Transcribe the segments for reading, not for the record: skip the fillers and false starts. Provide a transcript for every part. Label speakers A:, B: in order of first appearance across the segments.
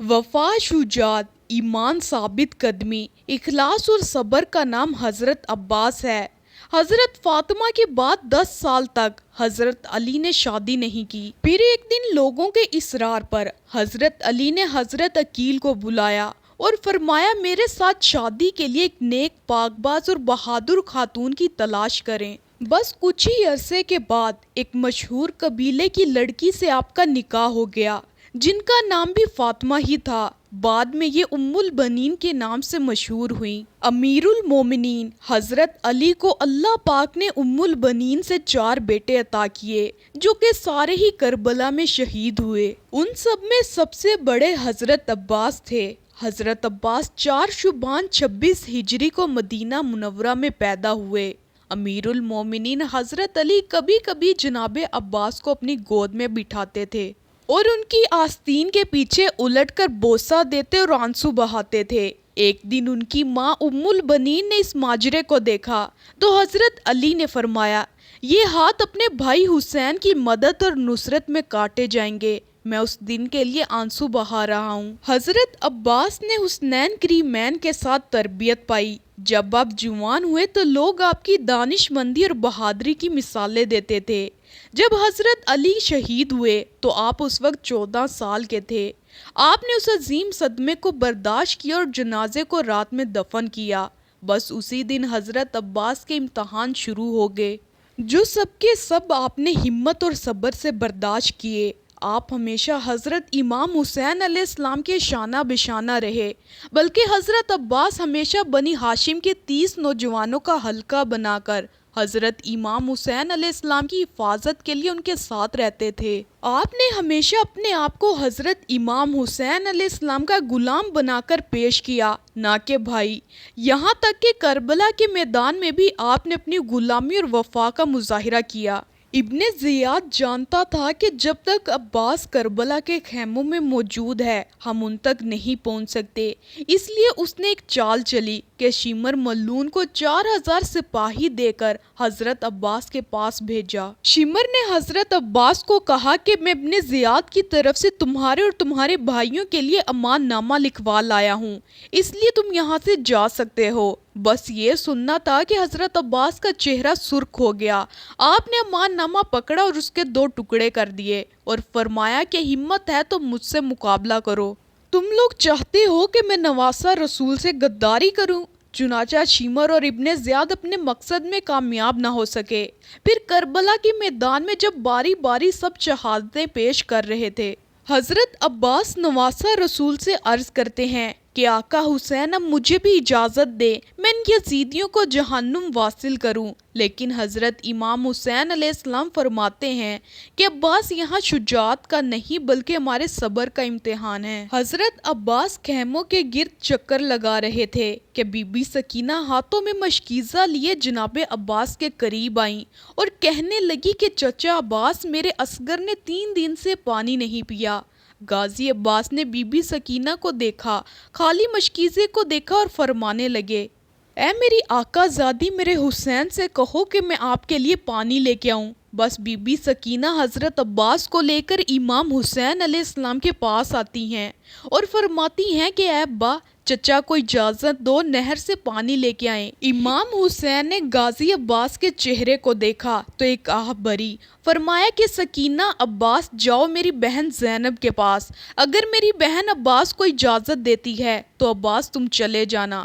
A: وفا، شجاعت، ایمان، ثابت قدمی، اخلاص اور صبر کا نام حضرت عباس ہے۔ حضرت فاطمہ کے بعد 10 سال تک حضرت علی نے شادی نہیں کی۔ پھر ایک دن لوگوں کے اصرار پر حضرت علی نے حضرت عقیل کو بلایا اور فرمایا میرے ساتھ شادی کے لیے ایک نیک، پاک باز اور بہادر خاتون کی تلاش کریں۔ بس کچھ ہی عرصے کے بعد ایک مشہور قبیلے کی لڑکی سے آپ کا نکاح ہو گیا، جن کا نام بھی فاطمہ ہی تھا۔ بعد میں یہ ام البنین کے نام سے مشہور ہوئیں۔ امیر المومنین حضرت علی کو اللہ پاک نے ام البنین سے 4 بیٹے عطا کیے، جو کہ سارے ہی کربلا میں شہید ہوئے۔ ان سب میں سب سے بڑے حضرت عباس تھے۔ حضرت عباس 4 شعبان 26 ہجری کو مدینہ منورہ میں پیدا ہوئے۔ امیر المومنین حضرت علی کبھی کبھی جناب عباس کو اپنی گود میں بٹھاتے تھے اور ان کی آستین کے پیچھے الٹ کر بوسہ دیتے اور آنسو بہاتے تھے۔ ایک دن ان کی ماں ام البنین نے اس ماجرے کو دیکھا تو حضرت علی نے فرمایا، یہ ہاتھ اپنے بھائی حسین کی مدد اور نصرت میں کاٹے جائیں گے، میں اس دن کے لیے آنسو بہا رہا ہوں۔ حضرت عباس نے حسنین کریمین کے ساتھ تربیت پائی۔ جب آپ جوان ہوئے تو لوگ آپ کی دانش مندی اور بہادری کی مثالیں دیتے تھے۔ جب حضرت علی شہید ہوئے تو آپ اس وقت 14 سال کے تھے۔ آپ نے اس عظیم صدمے کو برداشت کیا اور جنازے کو رات میں دفن کیا۔ بس اسی دن حضرت عباس کے امتحان شروع ہو گئے، جو سب کے سب آپ نے ہمت اور صبر سے برداشت کیے۔ آپ ہمیشہ حضرت امام حسین علیہ السلام کے شانہ بشانہ رہے، بلکہ حضرت عباس ہمیشہ بنی ہاشم کے 30 نوجوانوں کا حلقہ بنا کر حضرت امام حسین علیہ السلام کی حفاظت کے لیے ان کے ساتھ رہتے تھے۔ آپ نے ہمیشہ اپنے آپ کو حضرت امام حسین علیہ السلام کا غلام بنا کر پیش کیا، نہ کہ بھائی۔ یہاں تک کہ کربلا کے میدان میں بھی آپ نے اپنی غلامی اور وفا کا مظاہرہ کیا۔ ابن زیاد جانتا تھا کہ جب تک عباس کربلا کے خیموں میں موجود ہے ہم ان تک نہیں پہنچ سکتے، اس لیے اس نے ایک چال چلی کہ شمر ملعون کو 4000 سپاہی دے کر حضرت عباس کے پاس بھیجا۔ شمر نے حضرت عباس کو کہا کہ میں ابن زیاد کی طرف سے تمہارے اور تمہارے بھائیوں کے لیے امان نامہ لکھوا لایا ہوں، اس لیے تم یہاں سے جا سکتے ہو۔ بس یہ سننا تھا کہ حضرت عباس کا چہرہ سرخ ہو گیا۔ آپ نے امان نامہ پکڑا اور اس کے 2 ٹکڑے کر دیے اور فرمایا کہ ہمت ہے تو مجھ سے مقابلہ کرو۔ تم لوگ چاہتے ہو کہ میں نواسہ رسول سے غداری کروں؟ چنانچہ شمر اور ابن زیاد اپنے مقصد میں کامیاب نہ ہو سکے۔ پھر کربلا کے میدان میں جب باری باری سب شہادتیں پیش کر رہے تھے، حضرت عباس نواسہ رسول سے عرض کرتے ہیں کہ آقا حسین اب مجھے بھی اجازت دے میں ان یزیدیوں کو جہنم واصل کروں۔ لیکن حضرت امام حسین علیہ السلام فرماتے ہیں کہ عباس یہاں شجاعت کا نہیں بلکہ ہمارے صبر کا امتحان ہے۔ حضرت عباس خیموں کے گرد چکر لگا رہے تھے کہ بی بی سکینہ ہاتھوں میں مشکیزہ لیے جناب عباس کے قریب آئیں اور کہنے لگی کہ چچا عباس، میرے اصغر نے 3 دن سے پانی نہیں پیا۔ غازی عباس نے بی بی سکینہ کو دیکھا، خالی مشکیزے کو دیکھا اور فرمانے لگے، اے میری آقا زادی، میرے حسین سے کہو کہ میں آپ کے لیے پانی لے کے آؤں۔ بس بی بی سکینہ حضرت عباس کو لے کر امام حسین علیہ السلام کے پاس آتی ہیں اور فرماتی ہیں کہ اے ابا، چچا کو اجازت دو، نہر سے پانی لے کے آئیں۔ امام حسین نے غازی عباس کے چہرے کو دیکھا تو ایک آہ بھری، فرمایا کہ سکینہ، عباس جاؤ میری بہن زینب کے پاس، اگر میری بہن عباس کو اجازت دیتی ہے تو عباس تم چلے جانا۔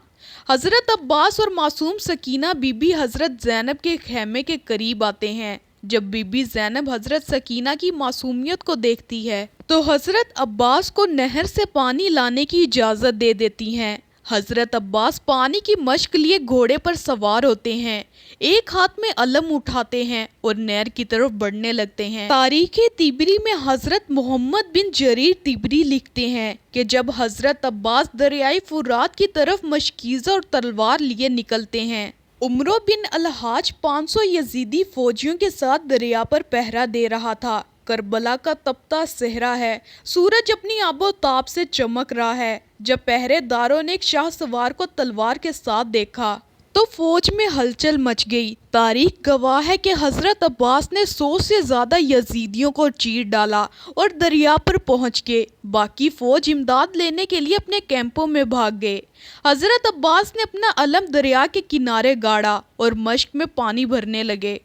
A: حضرت عباس اور معصوم سکینہ بی بی حضرت زینب کے خیمے کے قریب آتے ہیں۔ جب بی بی زینب حضرت سکینہ کی معصومیت کو دیکھتی ہے تو حضرت عباس کو نہر سے پانی لانے کی اجازت دے دیتی ہیں۔ حضرت عباس پانی کی مشق لیے گھوڑے پر سوار ہوتے ہیں، ایک ہاتھ میں علم اٹھاتے ہیں اور نہر کی طرف بڑھنے لگتے ہیں۔ تاریخ طبری میں حضرت محمد بن جریر طبری لکھتے ہیں کہ جب حضرت عباس دریائے فرات کی طرف مشکیزہ اور تلوار لیے نکلتے ہیں، عمرو بن الحاج 500 یزیدی فوجیوں کے ساتھ دریا پر پہرا دے رہا تھا۔ کربلا کا تپتا صحرا ہے، سورج اپنی آب و تاب سے چمک رہا ہے۔ جب پہرے داروں نے ایک شاہ سوار کو تلوار کے ساتھ دیکھا تو فوج میں ہلچل مچ گئی۔ تاریخ گواہ ہے کہ حضرت عباس نے 100 سے زیادہ یزیدیوں کو چیر ڈالا اور دریا پر پہنچ گئے۔ باقی فوج امداد لینے کے لیے اپنے کیمپوں میں بھاگ گئے۔ حضرت عباس نے اپنا علم دریا کے کنارے گاڑا اور مشق میں پانی بھرنے لگے۔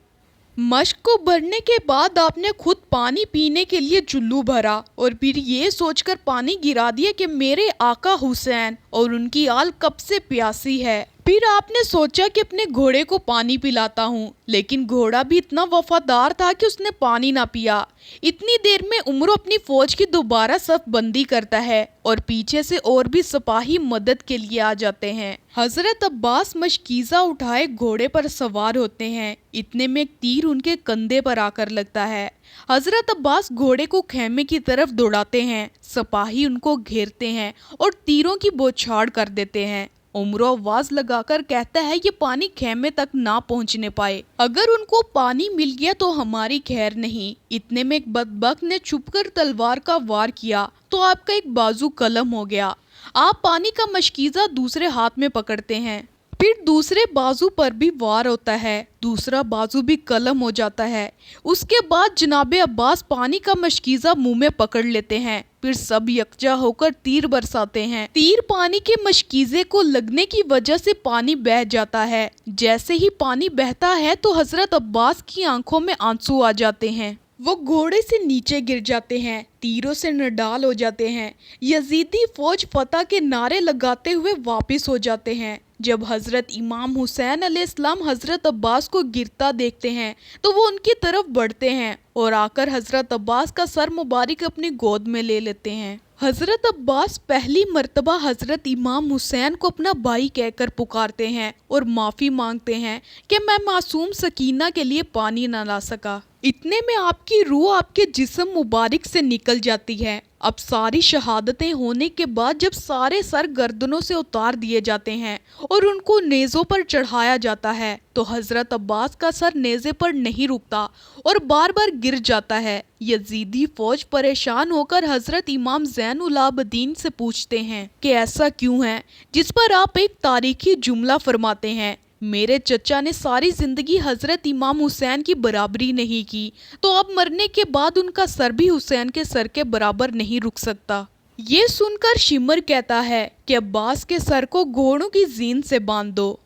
A: مشق کو بھرنے کے بعد آپ نے خود پانی پینے کے لیے چلو بھرا اور پھر یہ سوچ کر پانی گرا دیا کہ میرے آقا حسین اور ان کی آل کب سے پیاسی ہے۔ پھر آپ نے سوچا کہ اپنے گھوڑے کو پانی پلاتا ہوں، لیکن گھوڑا بھی اتنا وفادار تھا کہ اس نے پانی نہ پیا۔ اتنی دیر میں عمرو اپنی فوج کی دوبارہ صف بندی کرتا ہے اور پیچھے سے اور بھی سپاہی مدد کے لیے آ جاتے ہیں۔ حضرت عباس مشکیزہ اٹھائے گھوڑے پر سوار ہوتے ہیں۔ اتنے میں ایک تیر ان کے کندھے پر آ کر لگتا ہے۔ حضرت عباس گھوڑے کو خیمے کی طرف دوڑاتے ہیں۔ سپاہی ان کو گھیرتے ہیں اور تیروں کی بوچھاڑ کر دیتے ہیں۔ عمرو آواز لگا کر کہتا ہے یہ پانی خیمے تک نہ پہنچنے پائے۔ اگر ان کو پانی مل گیا تو ہماری خیر نہیں۔ اتنے میں ایک بدبخت نے چھپ کر تلوار کا وار کیا تو آپ کا ایک بازو قلم ہو گیا۔ آپ پانی کا مشکیزہ دوسرے ہاتھ میں پکڑتے ہیں۔ پھر دوسرے بازو پر بھی وار ہوتا ہے، دوسرا بازو بھی قلم ہو جاتا ہے۔ اس کے بعد جناب عباس پانی کا مشکیزہ منہ میں پکڑ لیتے ہیں، پھر سب یکجا ہو کر تیر برساتے ہیں۔ تیر پانی کے مشکیزے کو لگنے کی وجہ سے پانی بہہ جاتا ہے۔ جیسے ہی پانی بہتا ہے تو حضرت عباس کی آنکھوں میں آنسو آ جاتے ہیں۔ وہ گھوڑے سے نیچے گر جاتے ہیں، تیروں سے نڈال ہو جاتے ہیں۔ یزیدی فوج فتح کے نعرے لگاتے ہوئے واپس ہو جاتے ہیں۔ جب حضرت امام حسین علیہ السلام حضرت عباس کو گرتا دیکھتے ہیں تو وہ ان کی طرف بڑھتے ہیں اور آ کر حضرت عباس کا سر مبارک اپنی گود میں لے لیتے ہیں۔ حضرت عباس پہلی مرتبہ حضرت امام حسین کو اپنا بھائی کہہ کر پکارتے ہیں اور معافی مانگتے ہیں کہ میں معصوم سکینہ کے لیے پانی نہ لا سکا۔ اتنے میں آپ کی روح آپ کے جسم مبارک سے نکل جاتی ہے۔ اب ساری شہادتیں ہونے کے بعد جب سارے سر گردنوں سے اتار دیے جاتے ہیں اور ان کو نیزوں پر چڑھایا جاتا ہے تو حضرت عباس کا سر نیزے پر نہیں رکتا اور بار بار گر جاتا ہے۔ یزیدی فوج پریشان ہو کر حضرت امام زین العابدین سے پوچھتے ہیں کہ ایسا کیوں ہے، جس پر آپ ایک تاریخی جملہ فرماتے ہیں میرے چچا نے ساری زندگی حضرت امام حسین کی برابری نہیں کی تو اب مرنے کے بعد ان کا سر بھی حسین کے سر کے برابر نہیں رک سکتا۔ یہ سن کر شمر کہتا ہے کہ عباس کے سر کو گھوڑوں کی زین سے باندھ دو۔